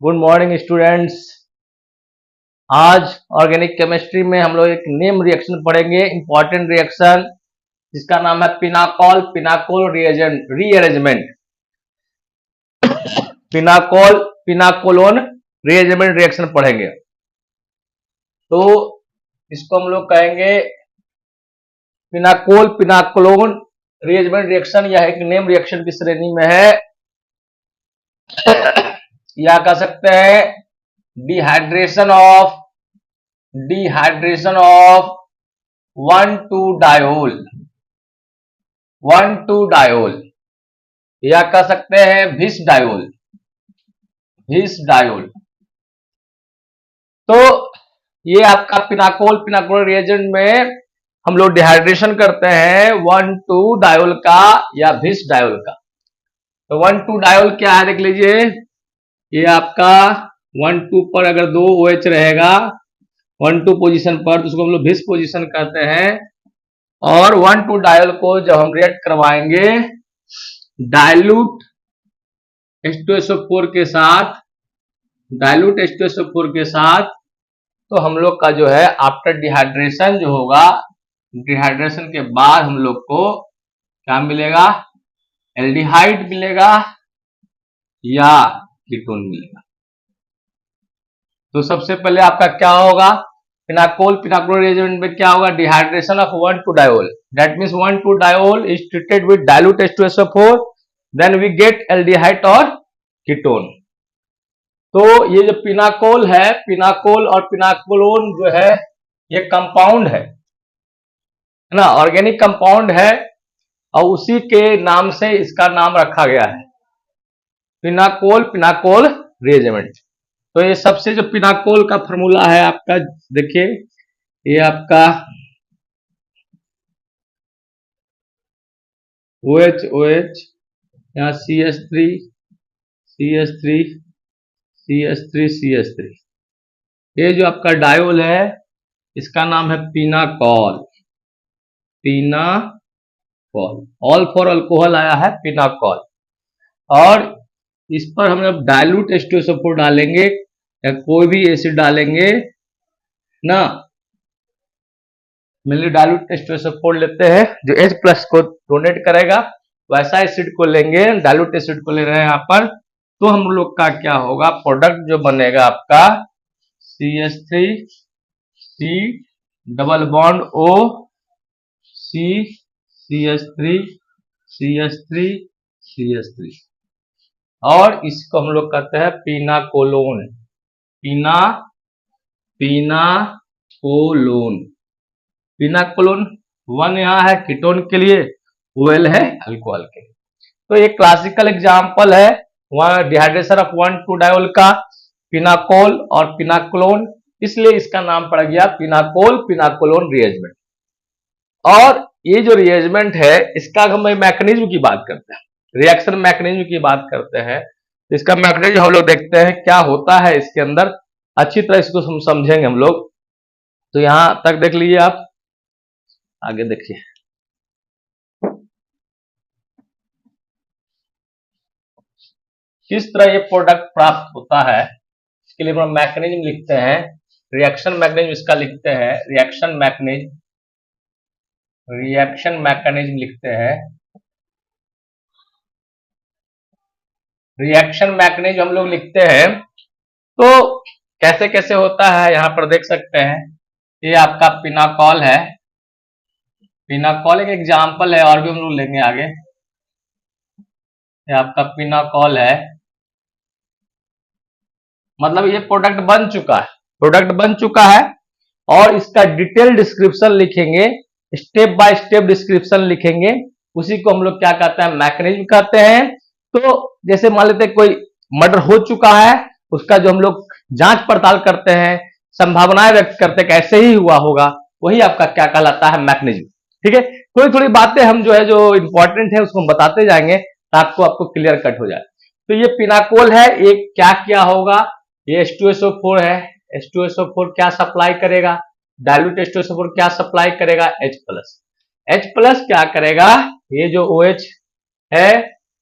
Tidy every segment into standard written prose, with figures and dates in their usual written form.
Good morning students. आज organic chemistry में हम लोग एक नेम रिएक्शन पढ़ेंगे, इंपॉर्टेंट रिएक्शन जिसका नाम है pinacol pinacol rearrangement. Pinacol pinacolone rearrangement reaction पढ़ेंगे। तो इसको हम लोग कहेंगे पिनाकोल पिनाकोलोन रीअरेंजमेंट रिएक्शन। यह एक नेम रिएक्शन की श्रेणी में है। या कह सकते हैं डिहाइड्रेशन ऑफ 1,2-डायोल या कह सकते हैं विस डायोल। तो ये आपका पिनाकोल पिनाकोल रिएजेंट में हम लोग डिहाइड्रेशन करते हैं 1,2-डायोल का या विस डायोल का। तो 1,2-डायोल क्या है देख लीजिए। ये आपका 1,2 पर अगर 2 OH रहेगा 1,2 पोजीशन पर तो उसको हम लोग विस पोजीशन कहते हैं। और 1,2-डायोल को जब हम रिएक्ट करवाएंगे डाइल्यूट H2SO4 के साथ तो हम लोग का जो है आफ्टर डिहाइड्रेशन जो होगा, डिहाइड्रेशन के बाद हम लोग को क्या मिलेगा, एल्डिहाइड मिलेगा या कीटोन मिलेगा। तो सबसे पहले आपका क्या होगा, पिनाकोल पिनाकोल रिएजेंट में क्या होगा, डिहाइड्रेशन ऑफ 1,2-डायोल। दैट मींस 1,2-डायोल is treated with dilute H2SO4, then we get aldehyde और कीटोन। तो ये जो पिनाकोल है, पिनाकोल और पिनाकोलोन जो है ये कंपाउंड है ना, ऑर्गेनिक कंपाउंड है और उसी के नाम से इसका नाम रखा गया है पिनाकोल पिनाकोल रिएजेंट। तो ये सबसे जो पिनाकोल का फॉर्मूला है आपका देखिए, ये आपका OH OH यहाँ CH3 ये जो आपका डायोल है इसका नाम है पिनाकोल। ऑल फॉर अल्कोहल आया है पिनाकोल। और इस पर हम लोग डाइल्यूट H2SO4 डालेंगे या कोई भी एसिड डालेंगे ना, मेनली डाइल्यूट H2SO4 लेते हैं जो H+ को डोनेट करेगा, वैसा एसिड को लेंगे, डाइल्यूट एसिड को ले रहे हैं यहाँ पर। तो हम लोग का क्या होगा, प्रोडक्ट जो बनेगा आपका CH3 double bond O CH3 और इसको हम लोग कहते हैं पिनाकोलोन। पिनाकोलोन 1 यहाँ है कीटोन के लिए, OL है अल्कोहल के लिए। तो ये क्लासिकल एग्जांपल है डिहाइड्रेशन ऑफ 1,2-डायोल का, पिनाकोल और पिनाकोलोन, इसलिए इसका नाम पड़ गया पिनाकोल पिनाकोलोन रिएजमेंट। और ये जो रिएजमेंट है इसका हम मैकेनिज्म की बात करते हैं, रिएक्शन मैकेनिज्म की बात करते हैं। इसका मैकेनिज्म हम लोग देखते हैं क्या होता है इसके अंदर, अच्छी तरह इसको हम समझेंगे हम लोग। तो यहां तक देख लीजिए, आप आगे देखिए। किस तरह ये प्रोडक्ट प्राप्त होता है इसके लिए हम मैकेनिज्म लिखते हैं, रिएक्शन मैकेनिज्म इसका लिखते हैं, रिएक्शन मैकेनिज्म लिखते हैं। रिएक्शन मैकेनिज्म हम लोग लिखते हैं तो कैसे कैसे होता है यहां पर देख सकते हैं। ये आपका पिनाकोल है, पिनाकोल एक एग्जांपल है, और भी हम लोग लेंगे आगे। ये आपका पिनाकोल है, मतलब ये प्रोडक्ट बन चुका है और इसका डिटेल डिस्क्रिप्शन लिखेंगे, स्टेप बाय स्टेप डिस्क्रिप्शन लिखेंगे। उसी को हम लोग क्या कहते हैं, मैकेनिज्म कहते हैं। तो जैसे मान लेते हैं कोई मर्डर हो चुका है, उसका जो हम लोग जांच पड़ताल करते हैं, संभावनाएं व्यक्त करते हैं कैसे ही हुआ होगा, वही आपका क्या कहलाता है, मैकेनिज्म। ठीक है, थोड़ी थोड़ी बातें हम जो है जो इंपॉर्टेंट है उसको हम बताते जाएंगे ताकि आपको क्लियर कट हो जाए। तो ये पिनाकोल है, ये क्या होगा, ये H2SO4 है, H2SO4 क्या सप्लाई करेगा, डाइल्यूट H2SO4 क्या सप्लाई करेगा, H+ क्या करेगा, ये जो OH है,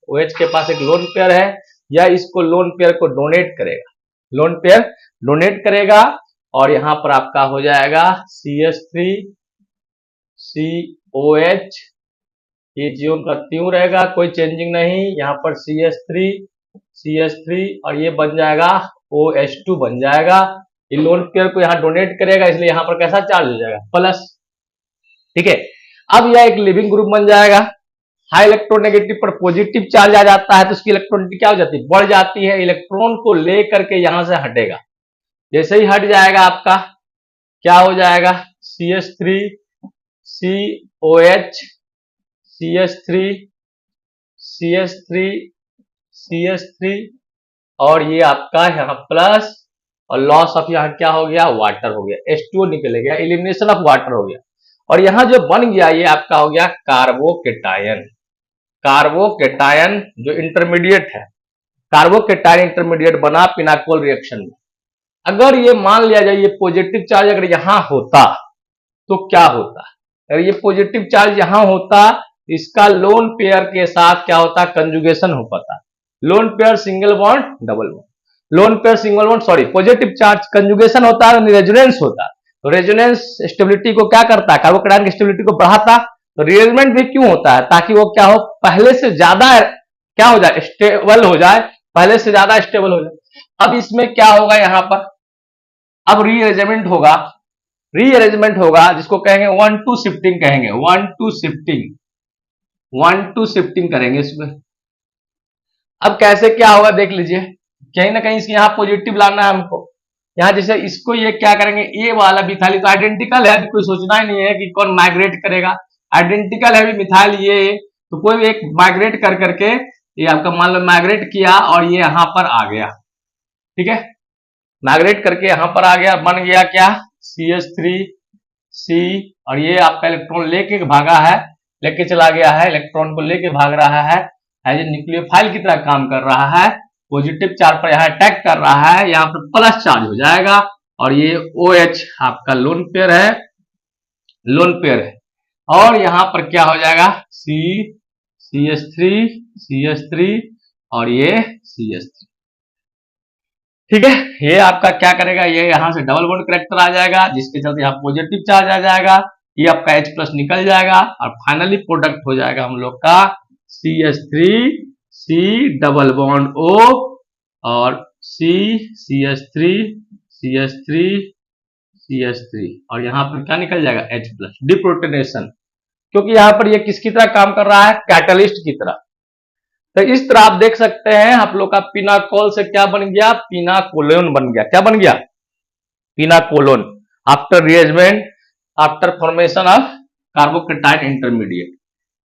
OH के पास एक लोन पेयर है या इसको लोन पेयर को डोनेट करेगा। लोन पेयर डोनेट करेगा और यहां पर आपका हो जाएगा CH3 COH, ये ज्यों का त्यों रहेगा, कोई चेंजिंग नहीं। यहाँ पर CH3 और ये बन जाएगा OH2 बन जाएगा। ये लोन पेयर को यहाँ डोनेट करेगा, इसलिए यहाँ पर कैसा चार्ज हो जाएगा, प्लस। ठीक है, अब यह एक लिविंग ग्रुप बन जाएगा। हाई इलेक्ट्रोनेगेटिव पर पॉजिटिव चार्ज आ जाता है तो उसकी इलेक्ट्रॉनिटी क्या हो जाती है, बढ़ जाती है। इलेक्ट्रॉन को लेकर के यहां से हटेगा, जैसे ही हट जाएगा आपका क्या हो जाएगा, CH3 COH CH3 CH3 और ये आपका यहाँ प्लस और लॉस ऑफ यहाँ क्या हो गया, वाटर हो गया, H2O निकल गया, एलिमिनेशन ऑफ वाटर हो गया। और यहाँ जो बन गया ये आपका हो गया कार्बोकेटायन। कार्बोकेटायन जो इंटरमीडिएट है, कार्बोकेटायन इंटरमीडिएट बना पिनाकोल रिएक्शन में। अगर ये मान लिया जाए ये पॉजिटिव चार्ज अगर यहां होता तो क्या होता, अगर ये पॉजिटिव चार्ज यहां होता इसका लोन पेयर के साथ क्या होता, कंजुगेशन हो पाता। Lone pair single bond double bond, lone pair single bond sorry positive charge conjugation होता है, रेजोनेंस होता। तो रेजोनेंस स्टेबिलिटी को क्या करता है, कार्बोकेटायन की स्टेबिलिटी को बढ़ाता। तो रीअरेंजमेंट भी क्यों होता है, ताकि वो क्या हो, पहले से ज्यादा क्या हो जाए, स्टेबल हो जाए, पहले से ज्यादा स्टेबल हो जाए। अब इसमें क्या होगा यहाँ पर, अब रीअरेंजमेंट होगा, रीअरेंजमेंट होगा जिसको कहेंगे 1-2 शिफ्टिंग कहेंगे, 1-2 शिफ्टिंग करेंगे इसमें। अब कैसे क्या होगा देख लीजिए, कहीं ना कहीं इसके यहाँ पॉजिटिव लाना है हमको। यहाँ जैसे इसको ये क्या करेंगे, ए वाला मिथाइल तो आइडेंटिकल है, कोई सोचना ही नहीं है कि कौन माइग्रेट करेगा, आइडेंटिकल है भी मिथाइल ये, तो कोई एक माइग्रेट कर करके ये आपका मान लो माइग्रेट किया और ये यहां पर आ गया। ठीक है, माइग्रेट करके यहां पर आ गया, बन गया क्या, CH3C और ये आपका इलेक्ट्रॉन लेके भागा है, लेके चला गया है, इलेक्ट्रॉन को लेके भाग रहा है, एज ए न्यूक्लियोफाइल की तरह काम कर रहा है, पॉजिटिव चार्ज पर यहाँ अटैक कर रहा है, यहाँ पर प्लस चार्ज हो जाएगा और ये OH आपका लोन पेयर है, लोन पेयर है। और यहां पर क्या हो जाएगा, CH3 और ये CH3। ठीक है, ये आपका क्या करेगा, ये यहां से डबल बॉन्ड करेक्टर आ जाएगा, जिसके चलते यहाँ पॉजिटिव चार्ज आ जाएगा, ये आपका H प्लस निकल जाएगा और फाइनली प्रोडक्ट हो जाएगा हम लोग का CH3C डबल बॉन्ड O और CH3 और यहां पर क्या निकल जाएगा, H प्लस, डिप्रोटोनेशन, क्योंकि यहां पर ये किसकी तरह काम कर रहा है, कैटलिस्ट की तरह। तो इस तरह आप देख सकते हैं आप लोग का पिनाकोल से क्या बन गया, पिनाकोलोन बन गया। क्या बन गया, pinacolone, after rearrangement, after formation of carbocation intermediate.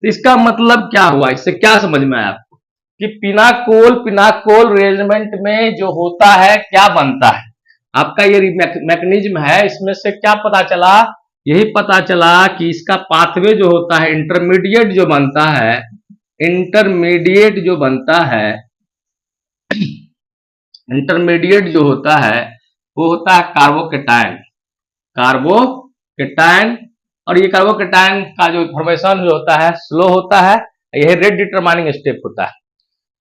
तो इसका मतलब क्या हुआ, इससे क्या समझ में आया आपको कि पिनाकोल रिएरेंजमेंट में जो होता है क्या बनता है, आपका ये मैकेनिज्म है, इसमें से क्या पता चला, यही पता चला कि इसका पाथवे जो होता है, इंटरमीडिएट जो बनता है, इंटरमीडिएट जो होता है वो होता है कार्बोकेटायन और ये कार्बोकेटायन का जो फॉर्मेशन जो होता है स्लो होता है, यही रेट डिटरमाइनिंग स्टेप होता है।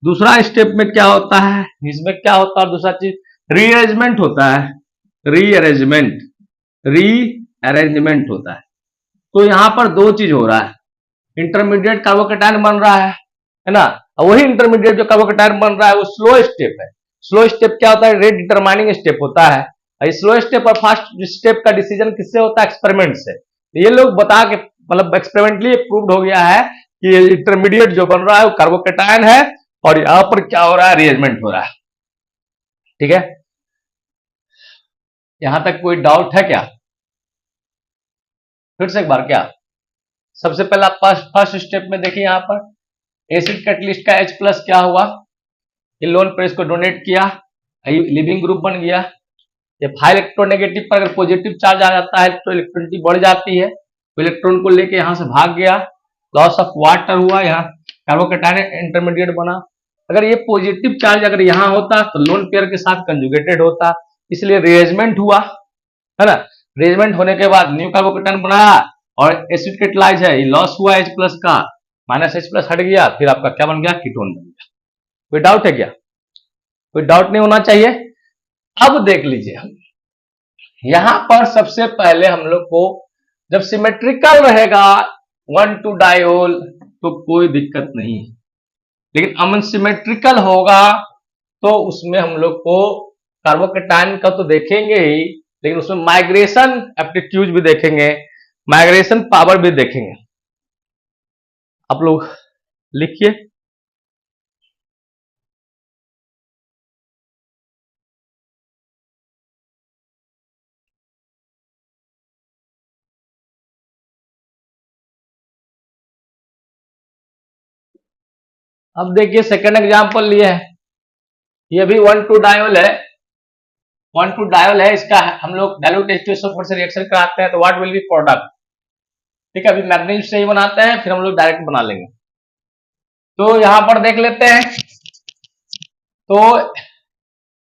दूसरा स्टेप में क्या होता है, इसमें क्या होता है, दूसरा चीज रीअरेंजमेंट होता है, रीअरेंजमेंट होता है। तो यहां पर दो चीज हो रहा है, इंटरमीडिएट कार्बोकेटायन बन रहा है ना, वही इंटरमीडिएट जो कार्बोकेटायन बन रहा है वो स्लो स्टेप है। स्लो स्टेप क्या होता है, रेट डिटरमाइनिंग स्टेप होता है। स्लो स्टेप और फास्ट स्टेप का डिसीजन किससे होता है, एक्सपेरिमेंट से। ये लोग बता के मतलब एक्सपेरिमेंटली प्रूव्ड हो गया है कि इंटरमीडिएट जो बन रहा है वो कार्बोकेटायन है और यहां पर क्या हो रहा है, रीअरेंजमेंट हो रहा है। ठीक है, यहां तक कोई डाउट है क्या, फिर से एक बार क्या, सबसे पहला फर्स्ट स्टेप में देखिए यहां पर एसिड कैटलिस्ट का H प्लस क्या हुआ, ये लोन पेयर को डोनेट किया, लिविंग ग्रुप बन गया। जब हाई इलेक्ट्रोनेगेटिव पर अगर पॉजिटिव चार्ज आ जाता है तो इलेक्ट्रॉनिटी बढ़ जाती है, तो इलेक्ट्रॉन को लेके यहां से भाग गया, लॉस ऑफ वाटर हुआ, यहाँ कार्बोकेटायन इंटरमीडिएट बना। अगर ये पॉजिटिव चार्ज अगर यहाँ होता तो लोन पेयर के साथ कंजुगेटेड होता, इसलिए रीअरेंजमेंट हुआ है ना। रीअरेंजमेंट होने के बाद न्यू कार्बोकेटायन बनाया और एसिड कैटलाइज है, ये लॉस हुआ H प्लस का, माइनस H प्लस हट गया, फिर आपका क्या बन गया, कीटोन बन गया। कोई डाउट है क्या, कोई डाउट नहीं होना चाहिए। अब देख लीजिए, यहां पर सबसे पहले हम लोग को जब सिमेट्रिकल रहेगा 1,2 डायोल तो कोई दिक्कत नहीं है, लेकिन अनसिमेट्रिकल होगा तो उसमें हम लोग को कार्बोकेटायन का तो देखेंगे ही, लेकिन उसमें माइग्रेशन एप्टीट्यूड भी देखेंगे, माइग्रेशन पावर भी देखेंगे। आप लोग लिखिए। अब देखिए सेकंड एग्जांपल लिए है, ये भी 1,2 डायोल है, 1,2 डायोल है, इसका हम लोग डाइल्यूट H2SO4 से रिएक्शन कराते हैं तो व्हाट विल बी प्रोडक्ट। ठीक है, अभी मैग्नीशियम से ही बनाते हैं, फिर हम लोग डायरेक्ट बना लेंगे। तो यहां पर देख लेते हैं, तो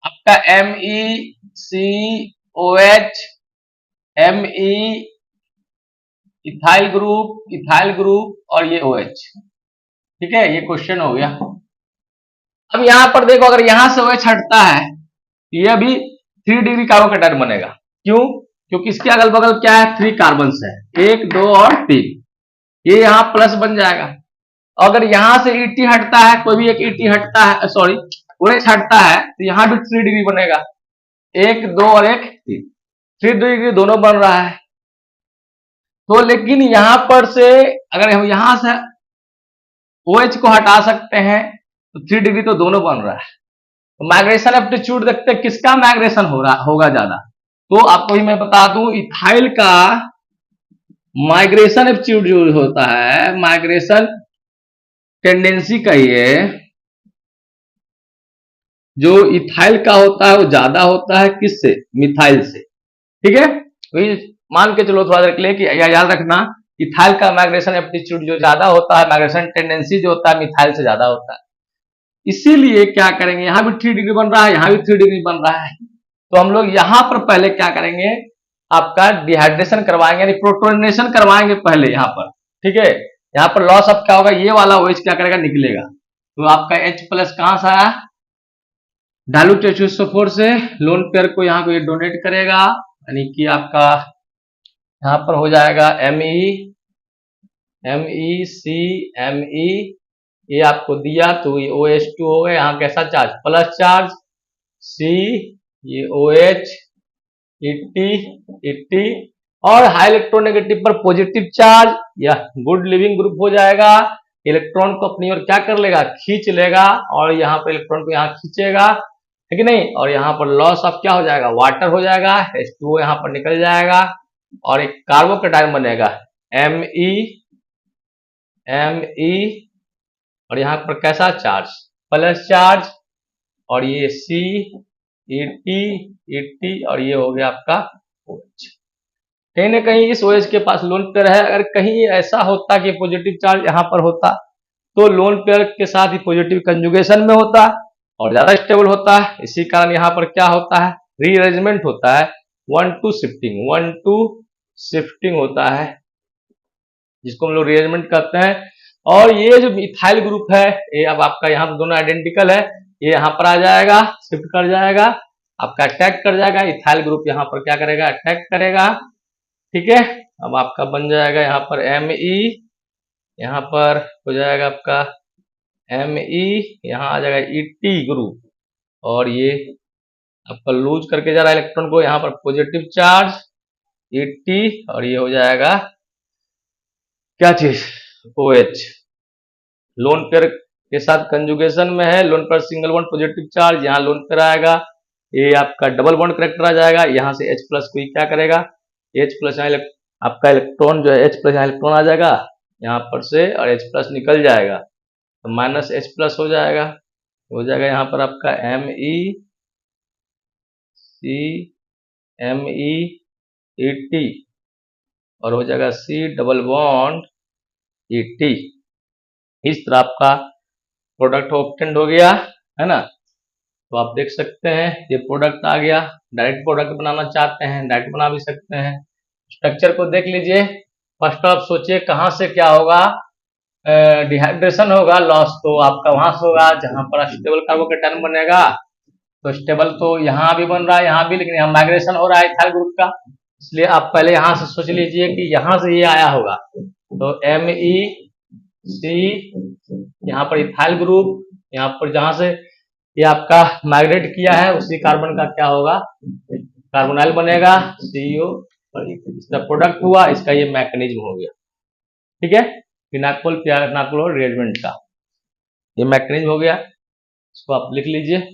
आपका MECOH Me इथाइल ग्रुप और ये OH। ठीक है, ये क्वेश्चन हो गया। अब यहां पर देखो, अगर यहां से OH हटता है तो ये भी 3 डिग्री कार्बोकेटायन बनेगा। क्यों? क्योंकि इसके अगल बगल क्या है, 3 कार्बन है, 1 2 और 3, ये यहां प्लस बन जाएगा। अगर यहां से ET हटता है, कोई भी एक ET हटता है, सॉरी OH हटता है, तो यहां भी 3 डिग्री बनेगा, 1 2 और 1 3, 3 डिग्री दोनों बन रहा है। तो लेकिन यहां पर से अगर हम यहां से OH को हटा सकते हैं तो 3 डिग्री तो दोनों बन रहा है। तो माइग्रेशन एप्टीट्यूड देखते हैं किसका माइग्रेशन हो रहा होगा ज्यादा। तो आपको ही मैं बता दूं, इथाइल का माइग्रेशन एप्टीट्यूड जो होता है, माइग्रेशन टेंडेंसी कहिए, जो इथाइल का होता है वो ज्यादा होता है किससे, मिथाइल से। ठीक है, वही मान के चलो थोड़ा देर के लिए कि याद रखना, इथाइल का माइग्रेशन एप्टीट्यूड जो ज्यादा होता है, माइग्रेशन टेंडेंसी जो होता है मिथाइल से ज्यादा होता है। इसीलिए क्या करेंगे, यहां भी 3 डिग्री बन रहा है, यहां भी 3 डिग्री बन रहा है, तो हम लोग यहां पर पहले क्या करेंगे, आपका डिहाइड्रेशन करवाएंगे, यानी प्रोटोनेशन करवाएंगे पहले यहां पर। ठीक है, यहां पर लॉस ऑफ क्या होगा, ये वाला OH क्या करेगा, निकलेगा, तो आपका H प्लस कहां से आया, डाइल्यूट H2SO4 से, लोन पेयर को यहाँ को ये डोनेट करेगा, यानी कि आपका यहाँ पर हो जाएगा MECME, ये आपको दिया तो ये OH2 हो गया, यहाँ कैसा चार्ज, प्लस चार्ज, C ये OH ET और हाई इलेक्ट्रोनेगेटिव पर पॉजिटिव चार्ज या गुड लिविंग ग्रुप हो जाएगा। इलेक्ट्रॉन को अपनी ओर क्या कर लेगा, खींच लेगा, और यहाँ पर इलेक्ट्रॉन को यहाँ खींचेगा, है कि नहीं, और यहाँ पर लॉस ऑफ क्या हो जाएगा, वाटर हो जाएगा, H2O यहाँ पर निकल जाएगा और एक कार्बोकेटायन बनेगा Me और यहाँ पर कैसा चार्ज, प्लस चार्ज, और ये ET और ये हो गया आपका OH। कहीं ना कहीं इस OH के पास लोन पेयर है, अगर कहीं ऐसा होता कि पॉजिटिव चार्ज यहाँ पर होता तो लोन पेयर के साथ ही पॉजिटिव कंजुगेशन में होता और ज्यादा स्टेबल होता है। इसी कारण यहाँ पर क्या होता है, रीअरेंजमेंट होता है, 1 to शिफ्टिंग होता है, जिसको हम लोग रीअरेंजमेंट कहते हैं। और ये जो इथाइल ग्रुप है, ये अब आपका यहाँ पर दोनों आइडेंटिकल है, ये यहाँ पर आ जाएगा, शिफ्ट कर जाएगा, आपका अटैक कर जाएगा, इथाइल ग्रुप यहाँ पर क्या करेगा, अटैक करेगा। ठीक है, अब आपका बन जाएगा यहाँ पर Me, यहाँ पर हो जाएगा आपका Me, यहाँ आ जाएगा ET ग्रुप, और ये आपका लूज करके जा रहा है इलेक्ट्रॉन को, यहाँ पर पॉजिटिव चार्ज ET, और ये हो जाएगा क्या चीज, OH। लोन पेयर के साथ कंजुगेशन में है, lone pair single bond positive charge, यहाँ लोन पेयर आएगा, ये आपका डबल बॉन्ड करेक्टर आ जाएगा, यहाँ से H प्लस को क्या करेगा, H प्लस आपका इलेक्ट्रॉन जो है H प्लस इलेक्ट्रॉन आ जाएगा यहाँ पर से, और H प्लस निकल जाएगा तो माइनस H प्लस हो जाएगा, यहाँ पर आपका MECME और हो जाएगा C डबल बॉन्ड ET। इस तरह आपका प्रोडक्ट ऑब्टेंड हो गया है ना। तो आप देख सकते हैं ये प्रोडक्ट आ गया। डायरेक्ट प्रोडक्ट बनाना चाहते हैं डायरेक्ट बना भी सकते हैं। स्ट्रक्चर को देख लीजिए। फर्स्ट आप सोचिए कहाँ से क्या होगा, डिहाइड्रेशन होगा, लॉस तो आपका वहां से होगा जहां पर स्टेबल कार्बोकेटायन बनेगा तो स्टेबल तो यहाँ भी बन रहा है, यहाँ भी, लेकिन यहाँ माइग्रेशन हो रहा है इथाइल ग्रुप का, इसलिए आप पहले यहाँ से सोच लीजिए कि यहाँ से ये आया होगा, तो MEC, यहाँ पर इथाइल ग्रुप, यहाँ पर जहां से ये आपका माइग्रेट किया है उसी कार्बन का क्या होगा, कार्बोनाइल बनेगा CO, और इसका प्रोडक्ट हुआ, इसका ये मैकेनिज्म हो गया। ठीक है, फिनाकोल पिनाकोल रिएरेंजमेंट का ये मैकेनिज्म हो गया, इसको आप लिख लीजिए।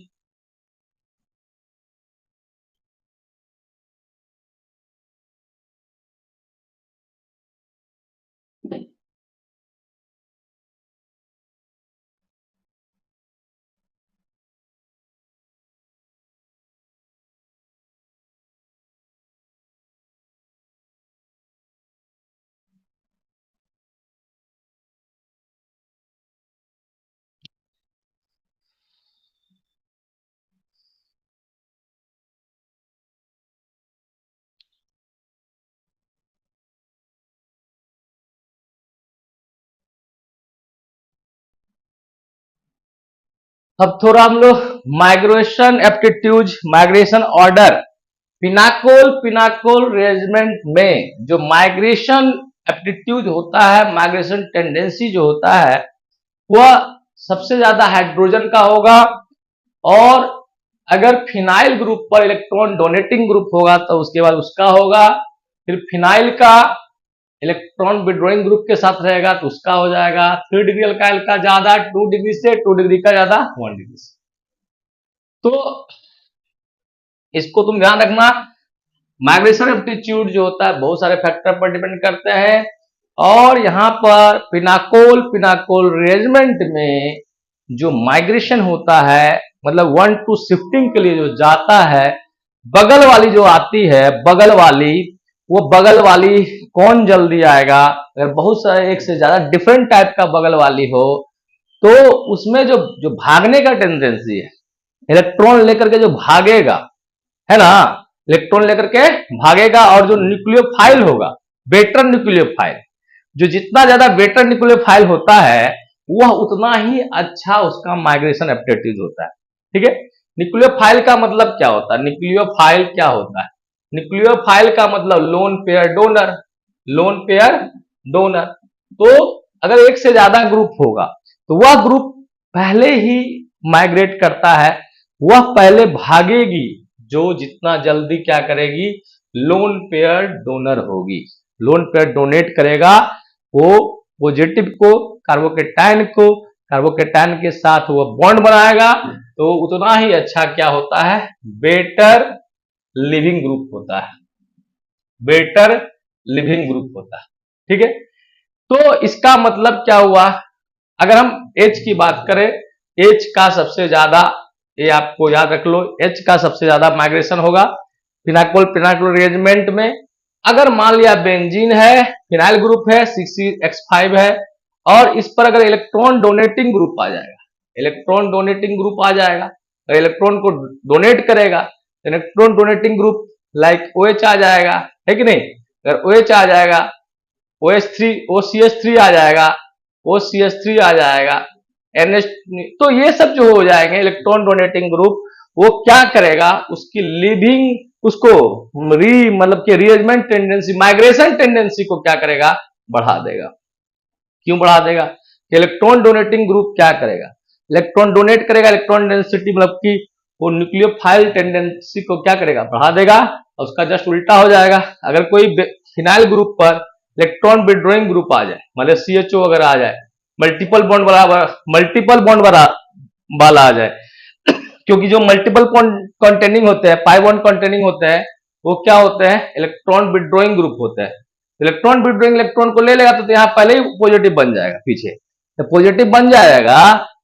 अब थोड़ा हम लोग migration aptitude, migration order, pinacol regiment में जो माइग्रेशन एप्टीट्यूड होता है, माइग्रेशन टेंडेंसी जो होता है, वह सबसे ज्यादा हाइड्रोजन का होगा, और अगर फिनाइल ग्रुप पर इलेक्ट्रॉन डोनेटिंग ग्रुप होगा तो उसके बाद उसका होगा, फिर फिनाइल का इलेक्ट्रॉन विड्रॉइंग ग्रुप के साथ रहेगा तो उसका हो जाएगा। 3 डिग्री अल्काइल का ज्यादा 2 डिग्री से, 2 डिग्री का ज्यादा 1 डिग्री से। तो इसको तुम ध्यान रखना, माइग्रेशन एप्टीट्यूड जो होता है बहुत सारे फैक्टर पर डिपेंड करते हैं, और यहां पर पिनाकोल रेजिमेंट में जो माइग्रेशन होता है, मतलब 1 टू शिफ्टिंग के लिए जो जाता है, बगल वाली जो आती है, बगल वाली, वो बगल वाली कौन जल्दी आएगा, अगर बहुत सारे एक से ज्यादा डिफरेंट टाइप का बगल वाली हो तो उसमें जो जो भागने का टेंडेंसी है, इलेक्ट्रॉन लेकर के जो भागेगा, है ना, इलेक्ट्रॉन लेकर के भागेगा, और जो न्यूक्लियोफाइल होगा, बेटर न्यूक्लियोफाइल, जो जितना ज्यादा बेटर न्यूक्लियोफाइल होता है वह उतना ही अच्छा उसका माइग्रेशन एप्टीट्यूड होता है। ठीक है, न्यूक्लियोफाइल का मतलब क्या होता है, न्यूक्लियोफाइल क्या होता है, न्यूक्लियोफाइल का मतलब lone pair donor, lone pair donor. तो अगर एक से ज्यादा ग्रुप होगा तो वह ग्रुप पहले ही माइग्रेट करता है, वह पहले भागेगी, जो जितना जल्दी क्या करेगी, लोन पेयर डोनर होगी, लोन पेयर डोनेट करेगा, वो पॉजिटिव को, कार्बोकेटाइन के साथ वो बॉन्ड बनाएगा, तो उतना ही अच्छा क्या होता है, बेटर लिविंग ग्रुप होता है, बेटर लिविंग ग्रुप होता है। ठीक है, तो इसका मतलब क्या हुआ, अगर हम H की बात करें, H का सबसे ज्यादा, ये आपको याद रख लो, H का सबसे ज्यादा माइग्रेशन होगा पिनाकोल रिएरेंजमेंट में। अगर मान लिया बेंजीन है, फिनाइल ग्रुप है, 6X5 है, और इस पर अगर इलेक्ट्रॉन डोनेटिंग ग्रुप आ जाएगा, इलेक्ट्रॉन डोनेटिंग ग्रुप आ जाएगा, तो इलेक्ट्रॉन को डोनेट करेगा, electron donating group like OH आ जाएगा, है कि नहीं, अगर OH आ जाएगा, OCH3 आ जाएगा, OCH3 आ जाएगा, NH, तो ये सब जो हो जाएंगे इलेक्ट्रॉन डोनेटिंग ग्रुप, वो क्या करेगा, उसकी लिविंग, उसको मतलब कि रीअरेंजमेंट टेंडेंसी, माइग्रेशन टेंडेंसी को क्या करेगा, बढ़ा देगा। क्यों बढ़ा देगा, इलेक्ट्रॉन डोनेटिंग ग्रुप क्या करेगा, इलेक्ट्रॉन डोनेट करेगा, इलेक्ट्रॉन डेंसिटी मतलब कि वो न्यूक्लियोफाइल टेंडेंसी को क्या करेगा, बढ़ा देगा, और उसका जस्ट उल्टा हो जाएगा। अगर कोई फिनाइल ग्रुप पर इलेक्ट्रॉन विड्रॉइंग ग्रुप आ जाए, मतलब CHO अगर आ जाए, मल्टीपल बॉन्ड वाला आ जाए, क्योंकि जो मल्टीपल कंटेनिंग होते हैं, पाई बॉन्ड कंटेनिंग होते हैं, वो क्या होते हैं, इलेक्ट्रॉन विड्रॉइंग ग्रुप होते हैं। इलेक्ट्रॉन विड्रॉइंग इलेक्ट्रॉन को ले लेगा तो यहाँ पहले ही पॉजिटिव बन जाएगा, पीछे तो पॉजिटिव बन जाएगा,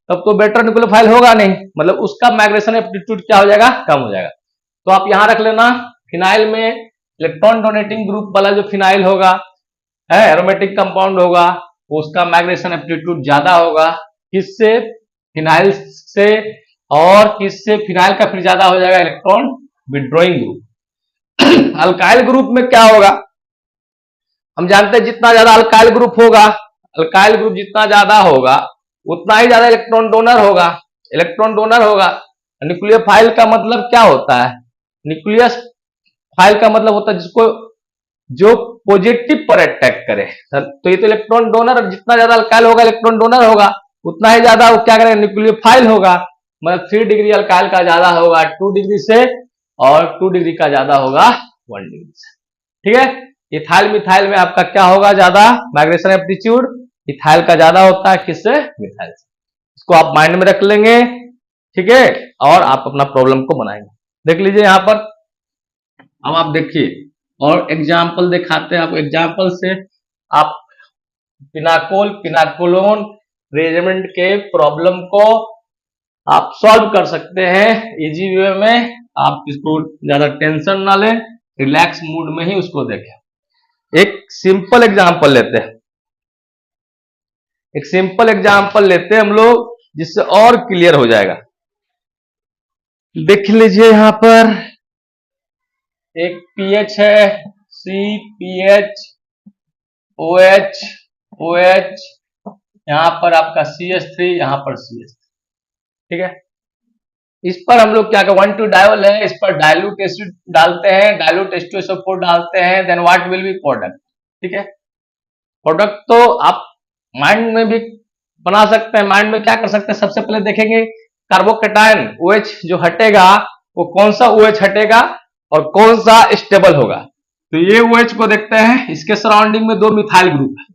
तब तो बेटर न्यूक्लियोफाइल होगा नहीं, मतलब उसका माइग्रेशन एप्टीट्यूड क्या हो जाएगा, कम हो जाएगा। तो आप यहां रख लेना, फिनाइल में इलेक्ट्रॉन डोनेटिंग ग्रुप वाला जो फिनाइल होगा, है एरोमेटिक कंपाउंड होगा, उसका माइग्रेशन एप्टीट्यूड ज्यादा होगा, किससे, फिनाइल से, और किससे, फिनाइल का फिर ज्यादा हो जाएगा electron withdrawing group. Alkyl group में क्या होगा, हम जानते हैं जितना ज्यादा अल्काइल ग्रुप होगा, अल्काइल ग्रुप जितना ज्यादा होगा उतना ही ज्यादा इलेक्ट्रॉन डोनर होगा, इलेक्ट्रॉन डोनर होगा, न्यूक्लियोफाइल का मतलब क्या होता है? न्यूक्लियस फाइल का मतलब होता है जिसको जो पॉजिटिव पर अटैक करे। तो ये तो इलेक्ट्रॉन डोनर, जितना ज्यादा अल्काइल होगा इलेक्ट्रॉन डोनर होगा, उतना ही ज्यादा वो क्या करेगा, न्यूक्लियोफाइल होगा। मतलब 3 डिग्री अल्काइल का ज्यादा होगा 2 डिग्री से, और 2 डिग्री का ज्यादा होगा 1 डिग्री से। ठीक है, इथाइल मिथाइल में आपका क्या होगा ज्यादा माइग्रेशन एप्टीट्यूड, इथाइल का ज्यादा होता है, किससे? मिथाइल से। इसको आप माइंड में रख लेंगे, ठीक है, और आप अपना प्रॉब्लम को बनाएंगे। देख लीजिए यहां पर, अब आप देखिए और एग्जाम्पल दिखाते हैं आपको। एग्जाम्पल से आप पिनाकोल पिनाकोलोन रेजिमेंट के प्रॉब्लम को आप सॉल्व कर सकते हैं इजी वे में। आप इसको ज्यादा टेंशन ना लें, रिलैक्स मूड में ही उसको देखें। एक सिंपल एग्जांपल लेते हैं, एक सिंपल एग्जांपल लेते हैं हम लोग, जिससे और क्लियर हो जाएगा। देख लीजिए यहां पर एक पीएच है, सी पीएच OH OH, यहां पर आपका CH3, यहां पर CH3, ठीक है। इस पर हम लोग क्या कर 1,2 डायोल है, इस पर डाइल्यूट एसिड डालते हैं, डाइल्यूट H2SO4 डालते हैं, then what will be product. ठीक है, प्रोडक्ट तो आप माइंड में भी बना सकते हैं। माइंड में क्या कर सकते हैं, सबसे पहले देखेंगे कार्बोकेटायन OH जो हटेगा वो कौन सा OH हटेगा और कौन सा स्टेबल होगा। तो ये OH को देखते हैं, इसके सराउंडिंग में 2 मिथाइल ग्रुप है,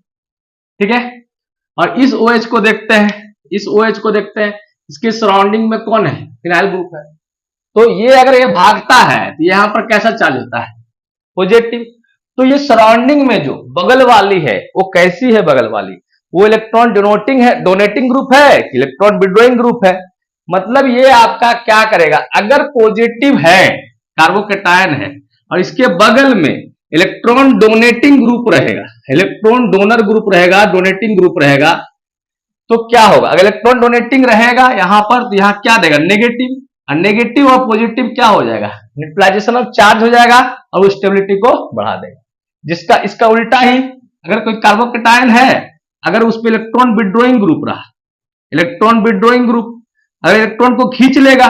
ठीक है। और इस OH को देखते हैं, इस OH को देखते हैं, इसके सराउंडिंग में कौन है, फिनाइल ग्रुप है। तो ये अगर ये भागता है तो यहां पर कैसा चार्ज होता है, पॉजिटिव। तो ये सराउंडिंग में जो बगल वाली है वो कैसी है, बगल वाली वो इलेक्ट्रॉन डोनेटिंग है, डोनेटिंग ग्रुप है, इलेक्ट्रॉन विड्रॉइंग ग्रुप है। मतलब ये आपका क्या करेगा, अगर पॉजिटिव है कार्बोकेटायन है और इसके बगल में इलेक्ट्रॉन डोनेटिंग ग्रुप रहेगा, इलेक्ट्रॉन डोनर ग्रुप रहेगा, डोनेटिंग ग्रुप रहेगा, तो क्या होगा, अगर इलेक्ट्रॉन डोनेटिंग रहेगा यहां पर तो यहां क्या देगा, नेगेटिव। और नेगेटिव और पॉजिटिव क्या हो जाएगा, न्यूट्रलाइजेशन ऑफ चार्ज हो जाएगा और वो स्टेबिलिटी को बढ़ा देगा। जिसका इसका उल्टा ही, अगर कोई कार्बोकेटायन है, अगर उस पर इलेक्ट्रॉन विड्रॉइंग ग्रुप रहा, इलेक्ट्रॉन विड्रॉइंग ग्रुप अगर इलेक्ट्रॉन को खींच लेगा,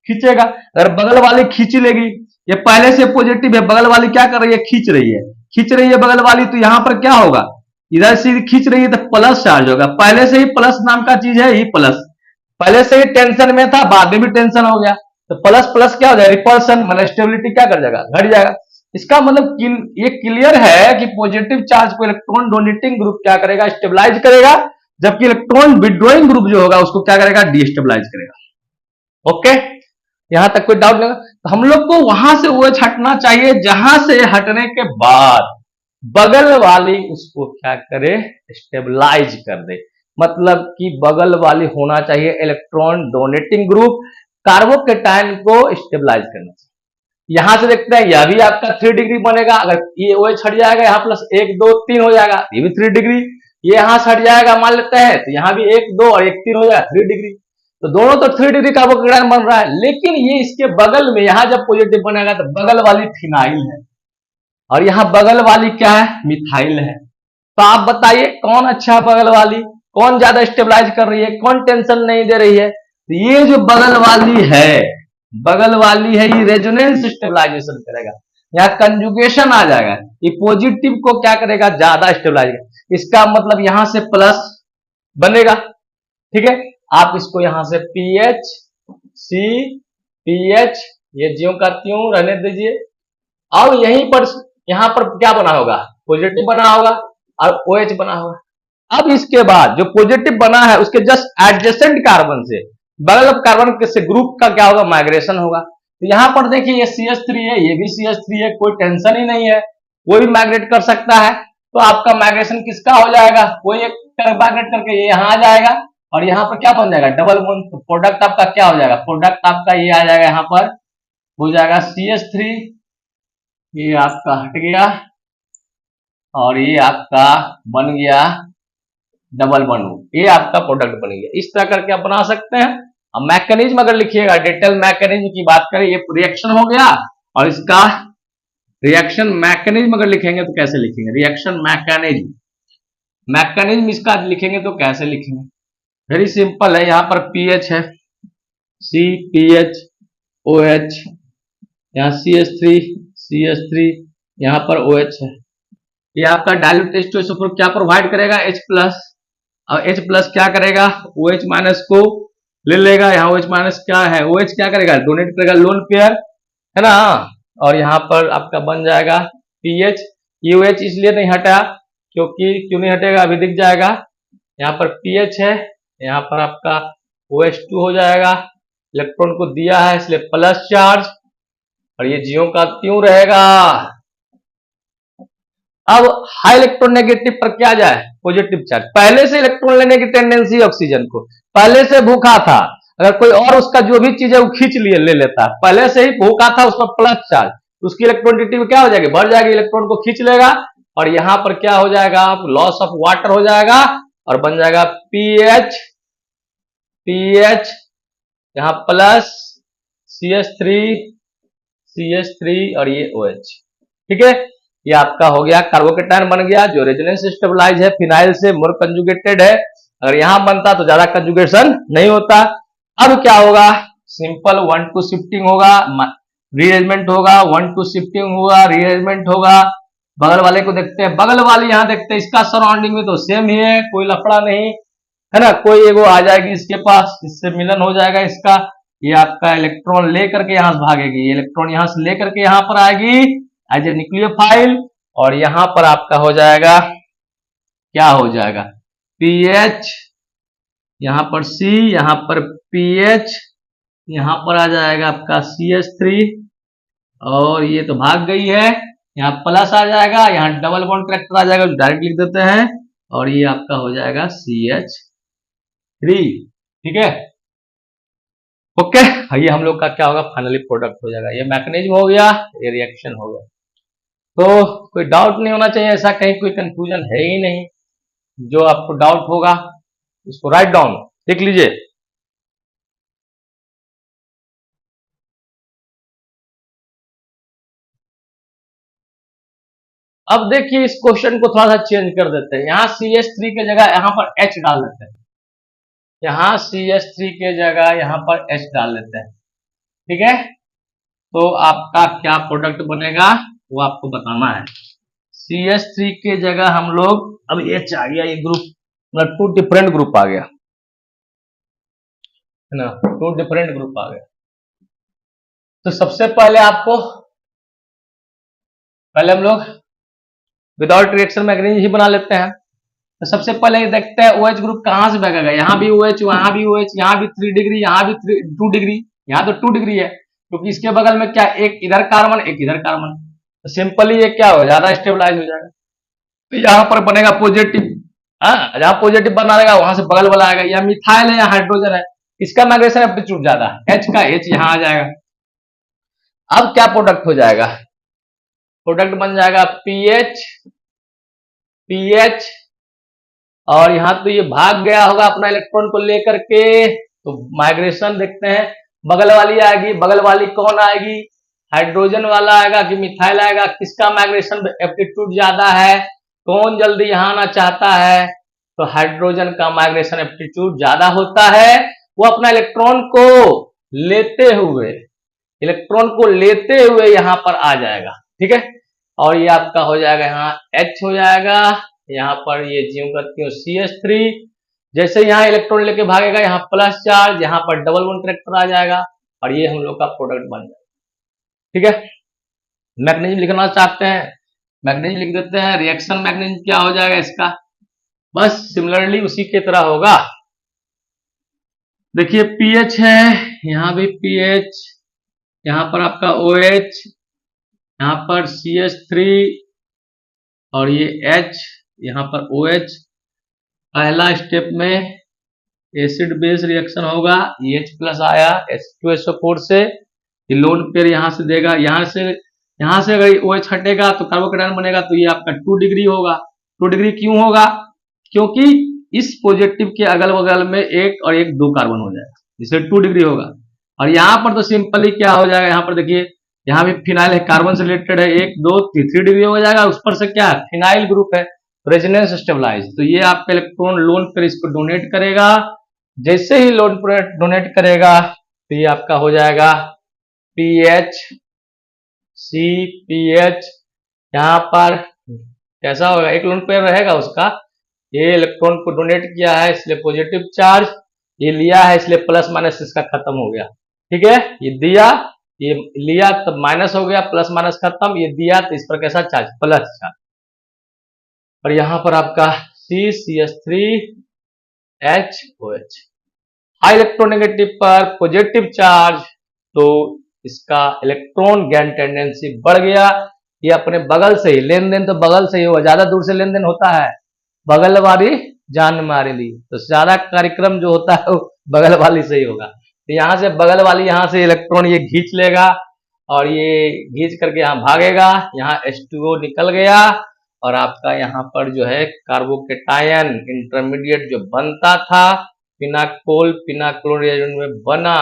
खींचेगा, अगर बगल वाली खींच लेगी, ये पहले से पॉजिटिव है, बगल वाली क्या कर रही है, खींच रही है, खींच रही है बगल वाली, तो यहां पर क्या होगा, इधर से खींच रही है तो प्लस चार्ज होगा। पहले से ही प्लस नाम का चीज है, ही प्लस पहले से ही टेंशन में था, बाद में भी टेंशन हो गया, तो प्लस प्लस क्या हो जाएगा, रिपल्सन, मतलब स्टेबिलिटी क्या कर जाएगा, घट जाएगा। इसका मतलब ये क्लियर है कि पॉजिटिव चार्ज को इलेक्ट्रॉन डोनेटिंग ग्रुप क्या करेगा, स्टेबलाइज करेगा, जबकि इलेक्ट्रॉन विड्रॉइंग ग्रुप जो होगा उसको क्या करेगा, डीस्टेबलाइज करेगा। ओके, यहां तक कोई डाउट नहीं। तो हम लोग को वहां से OH हटना चाहिए, जहां से हटने के बाद बगल वाली उसको क्या करे, स्टेबलाइज कर दे। मतलब कि बगल वाली होना चाहिए इलेक्ट्रॉन डोनेटिंग ग्रुप, कार्बोकेटायन को स्टेबलाइज करना चाहिए। यहां से देखते हैं यह भी आपका 3 डिग्री बनेगा, अगर ये OH हट जाएगा यहाँ प्लस 1 2 3 हो जाएगा, ये भी 3 डिग्री। ये यहां से हट जाएगा मान लेते हैं, तो यहां भी 1 2 और 1 3 हो जाएगा 3 डिग्री। तो दोनों तो 3 डिग्री कार्बोकेटायन बन रहा है, लेकिन ये इसके बगल में यहां जब पॉजिटिव बनेगा तो बगल वाली फिनाइल है और यहां बगल वाली क्या है, मिथाइल है। तो आप बताइए कौन अच्छा, बगल वाली कौन ज्यादा स्टेबलाइज कर रही है, कौन टेंशन नहीं दे रही है। तो ये जो बगल वाली है, बगल वाली है, ये रेजोनेंस स्टेबलाइजेशन करेगा, यहाँ कंजुगेशन आ जाएगा, ये पॉजिटिव को क्या करेगा, ज्यादा स्टेबलाइज करेगा। इसका मतलब यहां से प्लस बनेगा, ठीक है। आप इसको यहां से PH C PH ये ज्यों का त्यों रहने दीजिए। अब यहीं पर यहां पर क्या बना होगा, पॉजिटिव बना होगा और OH बना होगा। अब इसके बाद जो पॉजिटिव बना है उसके जस्ट एडजेसेंट कार्बन से, बगल कार्बन से ग्रुप का क्या होगा, माइग्रेशन होगा। तो यहां पर देखिए ये CH3 है, ये भी CH3 है, कोई टेंशन ही नहीं है, कोई भी माइग्रेट कर सकता है। तो आपका माइग्रेशन किसका हो जाएगा, कोई एक माइग्रेट करके ये यहां आ जाएगा और यहाँ पर क्या बन जाएगा, डबल बॉन्ड। तो प्रोडक्ट आपका क्या हो जाएगा, प्रोडक्ट आपका ये आ जाएगा, यहाँ पर हो जाएगा CH3, ये आपका हट गया और ये आपका बन गया डबल बॉन्ड, ये आपका प्रोडक्ट बन गया। इस तरह करके आप बना सकते हैं। अब मैकेनिज्म अगर लिखिएगा, डिटेल मैकेनिज्म की बात करें, ये रिएक्शन हो गया और इसका रिएक्शन मैकेनिज्म अगर लिखेंगे तो कैसे लिखेंगे, रिएक्शन मैकेनिज्म, मैकेनिज्म इसका लिखेंगे तो कैसे लिखेंगे, वेरी सिंपल है। यहां पर PH है, C P H O H, यहाँ सी एच थ्री, यहाँ पर ओ एच है। ये आपका डायल्यूट H2SO4 क्या प्रोवाइड करेगा, H प्लस, और H प्लस क्या करेगा, OH माइनस को ले लेगा। यहाँ OH माइनस क्या है, OH क्या करेगा, डोनेट करेगा लोन पेयर, है ना। और यहाँ पर आपका बन जाएगा PH। ये OH इसलिए नहीं हटा क्योंकि, क्यों नहीं हटेगा अभी दिख जाएगा। यहाँ पर PH है, यहाँ पर आपका OH2 हो जाएगा, इलेक्ट्रॉन को दिया है इसलिए प्लस चार्ज, और ये जियो का त्यों रहेगा। अब हाई इलेक्ट्रोनेगेटिव पर क्या जाए, पॉजिटिव चार्ज। पहले से इलेक्ट्रॉन लेने की टेंडेंसी ऑक्सीजन को, पहले से भूखा था, अगर कोई और उसका जो भी चीज है वो खींच लिए ले लेता, पहले से ही भूखा था, उसमें प्लस चार्ज, तो उसकी इलेक्ट्रोनेगेटिव क्या हो जाएगी, बढ़ जाएगी, इलेक्ट्रॉन को खींच लेगा, और यहां पर क्या हो जाएगा, लॉस ऑफ वाटर हो जाएगा, और बन जाएगा पीएच, पीएच यहां प्लस सी एच थ्री और ये OH। ठीक है, ये आपका हो गया कार्बोकेटायन बन गया, जो रेजोनेंस स्टेबलाइज है, फिनाइल से मोर कंजुगेटेड है। अगर यहां बनता तो ज्यादा कंजुगेशन नहीं होता। अब क्या होगा, सिंपल 1-2 शिफ्टिंग होगा, रीअरेंजमेंट होगा, 1-2 शिफ्टिंग होगा, रीअरेंजमेंट होगा। बगल वाले को देखते हैं, बगल वाली यहां देखते हैं, इसका सराउंडिंग में तो सेम ही है, कोई लफड़ा नहीं है ना। कोई एगो आ जाएगी इसके पास, इससे मिलन हो जाएगा इसका, ये आपका इलेक्ट्रॉन लेकर के यहां से भागेगी, इलेक्ट्रॉन यहां से लेकर के यहां पर आएगी एज ए न्यूक्लियोफाइल, और यहां पर आपका हो जाएगा, क्या हो जाएगा, पीएच, यहां पर सी, यहां पर पीएच, यहां पर आ जाएगा आपका CH3, और ये तो भाग गई है, यहाँ प्लस आ जाएगा, यहाँ डबल बॉन्ड करेक्टर आ जाएगा, डायरेक्ट लिख देते हैं, और ये आपका हो जाएगा CH3। ठीक है, ओके। ये हम लोग का क्या होगा, फाइनली प्रोडक्ट हो जाएगा। ये मैकेनिज्म हो गया, ये रिएक्शन हो गया। तो कोई डाउट नहीं होना चाहिए, ऐसा कहीं कोई कंफ्यूजन है ही नहीं। जो आपको डाउट होगा इसको राइट डाउन लिख लीजिए। अब देखिए इस क्वेश्चन को थोड़ा सा चेंज कर देते हैं, यहाँ CH3 की जगह यहाँ पर H डाल देते हैं, यहाँ CH3 के जगह यहाँ पर H डाल देते हैं। ठीक है, तो आपका क्या प्रोडक्ट बनेगा वो आपको बताना है। CH3 के जगह हम लोग, अब H आ गया, ये ग्रुप मतलब 2 डिफरेंट ग्रुप आ गया है ना, 2 डिफरेंट ग्रुप आ गया। तो सबसे पहले आपको, पहले हम लोग विदाउट रिएक्शन मैकेनिज्म ही बना लेते हैं। तो सबसे पहले देखते हैं OH ग्रुप कहां से भागेगा, यहाँ भी OH, वहां भी OH, यहाँ भी 3 डिग्री, यहाँ भी 2 डिग्री, यहाँ तो 2 डिग्री है, क्योंकि इसके बगल में क्या, एक इधर कार्बन एक इधर कार्बन, तो सिंपली ये क्या हो, ज्यादा स्टेबलाइज हो जाएगा। तो यहाँ पर बनेगा पॉजिटिव, जहां पॉजिटिव बना रहेगा वहां से बगल वाला आएगा, या मिथाइल है या हाइड्रोजन है, इसका माइग्रेशन एप्टीट्यूड ज्यादा है, H का H यहाँ आ जाएगा। अब क्या प्रोडक्ट हो जाएगा, प्रोडक्ट बन जाएगा पीएच, पीएच, और यहां तो ये भाग गया होगा अपना इलेक्ट्रॉन को लेकर के, तो माइग्रेशन देखते हैं, बगल वाली आएगी, बगल वाली कौन आएगी, हाइड्रोजन वाला आएगा कि मिथाइल आएगा, किसका माइग्रेशन एप्टीट्यूड ज्यादा है, कौन जल्दी यहां आना चाहता है, तो हाइड्रोजन का माइग्रेशन एप्टीट्यूड ज्यादा होता है, वो अपना इलेक्ट्रॉन को लेते हुए, इलेक्ट्रॉन को लेते हुए यहां पर आ जाएगा। ठीक है, और ये आपका हो जाएगा यहाँ H हो जाएगा, यहाँ पर ये ज्यों करती हूँ CH3, जैसे यहाँ इलेक्ट्रॉन लेके भागेगा यहाँ प्लस चार्ज, यहाँ पर डबल बॉन्ड करेक्टर आ जाएगा, और ये हम लोग का प्रोडक्ट बन जाएगा। ठीक है, मैकेनिज्म लिखना चाहते हैं, मैकेनिज्म लिख देते हैं, रिएक्शन मैकेनिज्म क्या हो जाएगा इसका, बस सिमिलरली उसी की तरह होगा। देखिए पीएच है, यहाँ भी पीएच, यहाँ पर आपका OH, यहाँ पर CH3 और ये H, यहाँ पर OH। पहला स्टेप में एसिड बेस रिएक्शन होगा, H प्लस आया H2SO4 से, ये लोन पेयर यहाँ से देगा, यहाँ से अगर OH हटेगा तो कार्बोकेटायन बनेगा, तो ये आपका 2 डिग्री होगा। 2 डिग्री क्यों होगा, क्योंकि इस पॉजिटिव के अगल बगल में एक और एक 2 कार्बन हो जाएगा, जिससे 2 डिग्री होगा। और यहाँ पर तो सिंपली क्या हो जाएगा, यहाँ पर देखिए, यहाँ भी फिनाइल है, कार्बन से रिलेटेड है, 1 2 3 डिग्री हो जाएगा, उस पर से क्या है, फिनाइल ग्रुप है, रेजोनेंस स्टेबलाइज, तो ये आपका इलेक्ट्रॉन लोन पर इसको डोनेट करेगा। जैसे ही लोन पर डोनेट करेगा तो ये आपका हो जाएगा पीएच सी पी एच। यहाँ पर कैसा होगा, एक लोन पेयर रहेगा उसका, ये इलेक्ट्रॉन को डोनेट किया है इसलिए पॉजिटिव चार्ज, ये लिया है इसलिए प्लस माइनस इसका खत्म हो गया। ठीक है, ये दिया, ये लिया तब माइनस हो गया, प्लस माइनस खत्म, ये दिया तो इस पर कैसा चार्ज, प्लस चार्ज। और यहाँ पर आपका CCH3HOH, हाई इलेक्ट्रोनेगेटिव पर पॉजिटिव चार्ज, तो इसका इलेक्ट्रॉन गैन टेंडेंसी बढ़ गया। ये अपने बगल से ही, लेन देन तो बगल से ही होगा, ज्यादा दूर से लेन देन होता है, बगल वाली जान मारे ली, तो ज्यादा कार्यक्रम जो होता है वो बगल वाली से ही होगा। तो यहाँ से बगल वाली, यहाँ से इलेक्ट्रॉन ये खींच लेगा और ये खींच करके यहाँ भागेगा, यहाँ H2O निकल गया और आपका यहाँ पर जो है कार्बोकेटायन इंटरमीडिएट जो बनता था पिनाकोल पिनाक्लोर रिएजेंट में बना।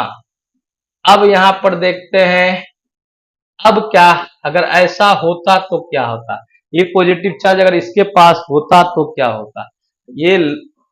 अब यहाँ पर देखते हैं, अब क्या, अगर ऐसा होता तो क्या होता, ये पॉजिटिव चार्ज अगर इसके पास होता तो क्या होता, ये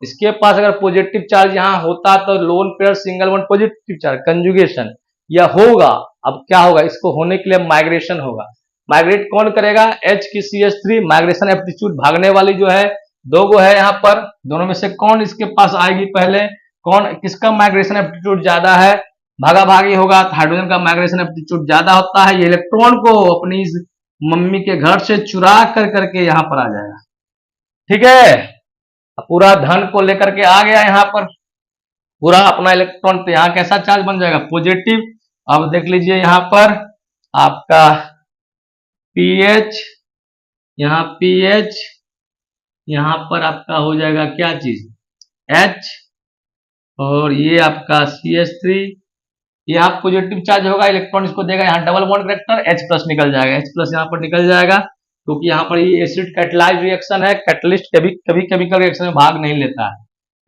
इसके पास अगर पॉजिटिव चार्ज यहाँ होता तो lone pair single one positive charge conjugation या होगा। अब क्या होगा, इसको होने के लिए माइग्रेशन होगा। माइग्रेट कौन करेगा, H की CH3, माइग्रेशन एप्टीट्यूड भागने वाली जो है दो गो है यहाँ पर, दोनों में से कौन इसके पास आएगी पहले, कौन किसका माइग्रेशन एप्टीट्यूड ज्यादा है, भागा भागी होगा तो हाइड्रोजन का माइग्रेशन एप्टीट्यूड ज्यादा होता है, ये इलेक्ट्रॉन को अपनी इस मम्मी के घर से चुरा कर करके यहाँ पर आ जाएगा। ठीक है, पूरा धन को लेकर के आ गया यहाँ पर, पूरा अपना इलेक्ट्रॉन, तो यहाँ कैसा चार्ज बन जाएगा, पॉजिटिव। अब देख लीजिए यहाँ पर आपका पीएच, यहाँ पीएच, यहाँ पर आपका हो जाएगा क्या चीज, H, और ये आपका CH3, यहाँ पॉजिटिव चार्ज होगा, इलेक्ट्रॉन इसको देगा, यहाँ double bond character H plus निकल जाएगा, H प्लस यहाँ पर निकल जाएगा, क्योंकि यहाँ पर ये एसिड कैटलाइज रिएक्शन है, कैटलिस्ट कभी कभी केमिकल रिएक्शन में भाग नहीं लेता है।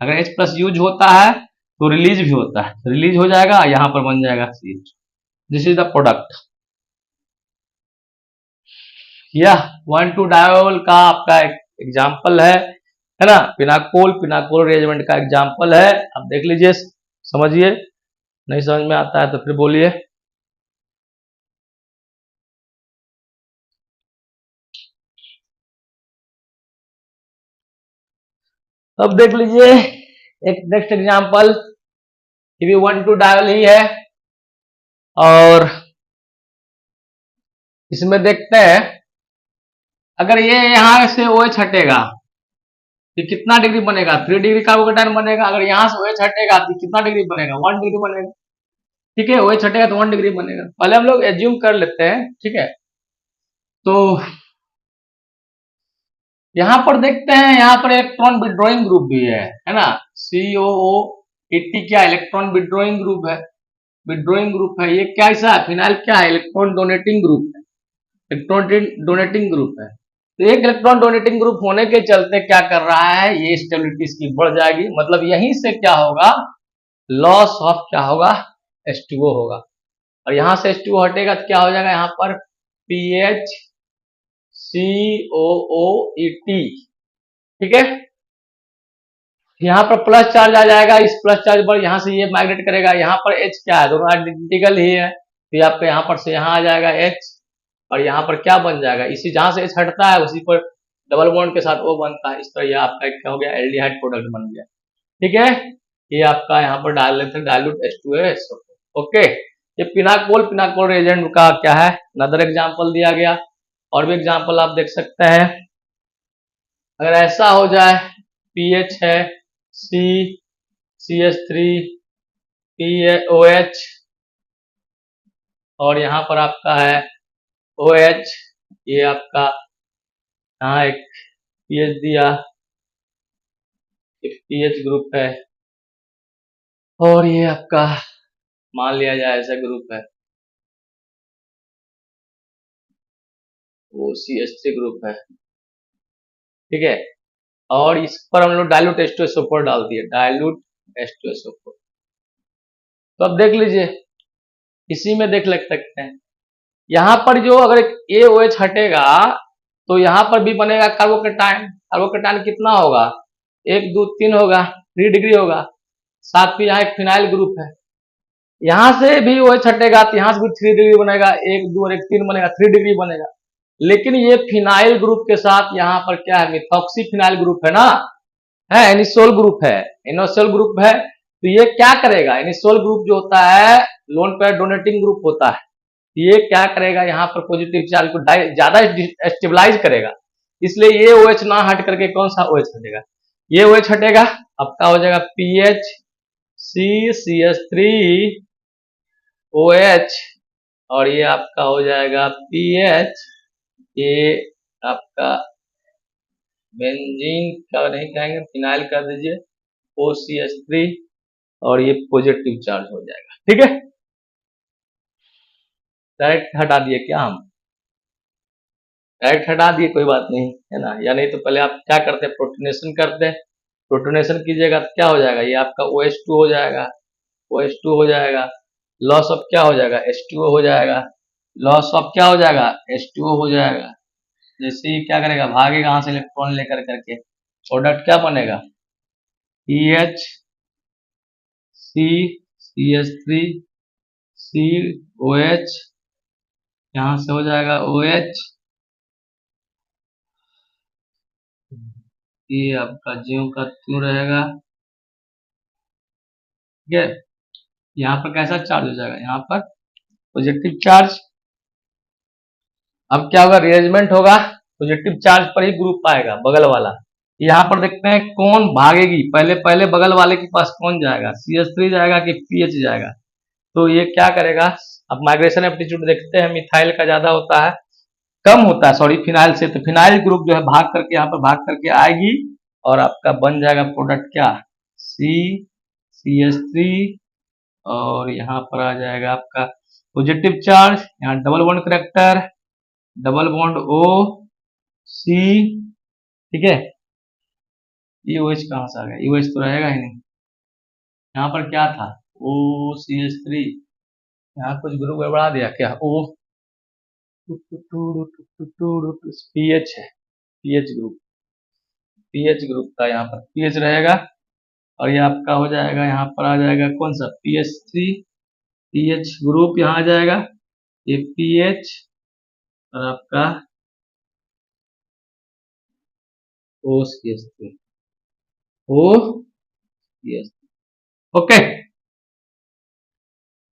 अगर H प्लस यूज होता है तो रिलीज भी होता है, रिलीज हो जाएगा, यहाँ पर बन जाएगा CH। This is the product. यह 1,2 डायोल का आपका एक एग्जाम्पल है ना, पिनाकोल पिनाकोल रिएजेंट का एग्जाम्पल है। अब देख लीजिए, समझिए, नहीं समझ में आता है तो फिर बोलिए। अब देख लीजिए एक नेक्स्ट एग्जाम्पल, ये भी 1,2 डायल ही है, और इसमें देखते हैं अगर ये यहां से OH हटेगा तो कितना डिग्री बनेगा, 3 डिग्री कार्बोकेटायन बनेगा। अगर यहां से OH हटेगा तो कितना डिग्री बनेगा, 1 डिग्री बनेगा। ठीक है, OH हटेगा तो 1 डिग्री बनेगा। पहले हम लोग एज्यूम कर लेते हैं, ठीक है। तो यहां पर देखते हैं, यहां पर इलेक्ट्रॉन विड्रॉइंग ग्रुप भी है ना, COO80 क्या इलेक्ट्रॉन विड्रॉइंग ग्रुप है, विड्रॉइंग ग्रुप है। ये क्या ऐसा फिनाइल क्या है, इलेक्ट्रॉन डोनेटिंग ग्रुप है, इलेक्ट्रॉन डोनेटिंग ग्रुप है। तो एक इलेक्ट्रॉन डोनेटिंग ग्रुप होने के चलते क्या कर रहा है, ये स्टेबिलिटी इसकी बढ़ जाएगी, मतलब यहीं से क्या होगा, लॉस ऑफ क्या होगा, H2O होगा। और यहां से H2O हटेगा तो क्या हो जाएगा, यहाँ पर PH COO80। ठीक है, यहाँ पर प्लस चार्ज आ जाएगा, इस प्लस चार्ज पर यहाँ से ये माइग्रेट करेगा, यहाँ पर H क्या है, दोनों आइडेंटिकल ही है, तो आपका यहाँ पर से यहाँ आ जाएगा H, और यहाँ पर क्या बन जाएगा, इसी जहां से H हटता है उसी पर डबल बॉन्ड के साथ O बनता है, इस तरह यह आपका क्या हो गया, एल्डिहाइड प्रोडक्ट बन गया। ठीक है, ये आपका यहाँ पर डाल लेते हैं डाइल्यूट H2SO। ओके, ये पिनाकोल पिनाकोल रिएजेंट का क्या है, अनदर एग्जांपल दिया गया। और भी एग्जांपल आप देख सकते हैं, अगर ऐसा हो जाए, पीएच है CH3 POH, और यहाँ पर आपका है OH, ये आपका यहाँ एक पीएच दिया, एक पीएच ग्रुप है, और ये आपका मान लिया जाए ऐसा ग्रुप है, वो CH3 ग्रुप है। ठीक है, और इस पर हम लोग डाइल्यूट H2SO4 डाल दिए, डाइल्यूट H2SO4। तो अब देख लीजिए, इसी में देख सकते हैं, यहाँ पर जो अगर AOH हटेगा तो यहाँ पर भी बनेगा कार्बोकेटायन। कार्बोकेटायन कितना होगा, 1 2 3 होगा, 3 डिग्री होगा। साथ में यहाँ एक फिनाइल ग्रुप है, यहां से भी OH हटेगा तो यहां से भी 3 डिग्री बनेगा, 1 2 और 1 3 बनेगा, 3 डिग्री बनेगा। लेकिन ये फिनाइल ग्रुप के साथ यहाँ पर क्या है, मिथॉक्सी फिनाइल ग्रुप है ना, है एनिसोल ग्रुप है, एनोसोल ग्रुप है। तो ये क्या करेगा, एनिसोल ग्रुप जो होता है लोन पेयर डोनेटिंग ग्रुप होता है, ये क्या करेगा, यहाँ पर पॉजिटिव चार्ज को ज्यादा स्टेबलाइज करेगा। इसलिए ये OH ना हट करके कौन सा OH हटेगा, ये OH हटेगा। आपका हो जाएगा PH CCH3 OH, और ये आपका हो जाएगा PH, ये आपका बेंजीन का नहीं कहेंगे, फिनाइल कर दीजिए, OCH3, और ये पॉजिटिव चार्ज हो जाएगा। ठीक है, डायरेक्ट हटा दिए क्या हम, डायरेक्ट हटा दिए, कोई बात नहीं है ना, या नहीं तो पहले आप क्या करते हैं, प्रोटोनेशन करते हैं। प्रोटोनेशन कीजिएगा तो क्या हो जाएगा, ये आपका OH2 हो जाएगा, OH2 हो जाएगा, लॉस ऑफ क्या हो जाएगा, H2O हो जाएगा, लॉस ऑफ क्या हो जाएगा, H2O हो जाएगा। जैसे ही क्या करेगा, भागेगा यहाँ से इलेक्ट्रॉन लेकर करके, प्रोडक्ट क्या बनेगा, PH CCH3 COH, यहाँ से हो जाएगा OH, ये आपका ज्यों का त्यों रहेगा। ठीक है, यहाँ पर कैसा चार्ज हो जाएगा, यहाँ पर पॉजिटिव चार्ज। अब क्या होगा, रिअरेंजमेंट होगा, पॉजिटिव चार्ज पर ही ग्रुप आएगा बगल वाला। यहाँ पर देखते हैं कौन भागेगी, पहले पहले बगल वाले के पास कौन जाएगा, CH3 जाएगा कि PH जाएगा। तो ये क्या करेगा, अब माइग्रेशन एप्टीट्यूड देखते हैं, मिथाइल का ज्यादा होता है, कम होता है सॉरी फिनाइल से, तो फिनाइल ग्रुप जो है भाग करके यहाँ पर भाग करके आएगी, और आपका बन जाएगा प्रोडक्ट क्या, CH3, और यहाँ पर आ जाएगा आपका पॉजिटिव चार्ज, यहाँ double bond character, double bond O C। ठीक है, ये OH कहाँ से आ गया, OH तो रहेगा ही नहीं, यहाँ पर क्या था OCH3, यहाँ कुछ ग्रुप गड़बड़ा दिया क्या, O PH है, PH ग्रुप का यहाँ पर PH रहेगा, और ये आपका हो जाएगा, यहाँ पर आ जाएगा कौन सा PH3, PH ग्रुप यहाँ आ जाएगा, ये PH, और आपका OCH3 ओके,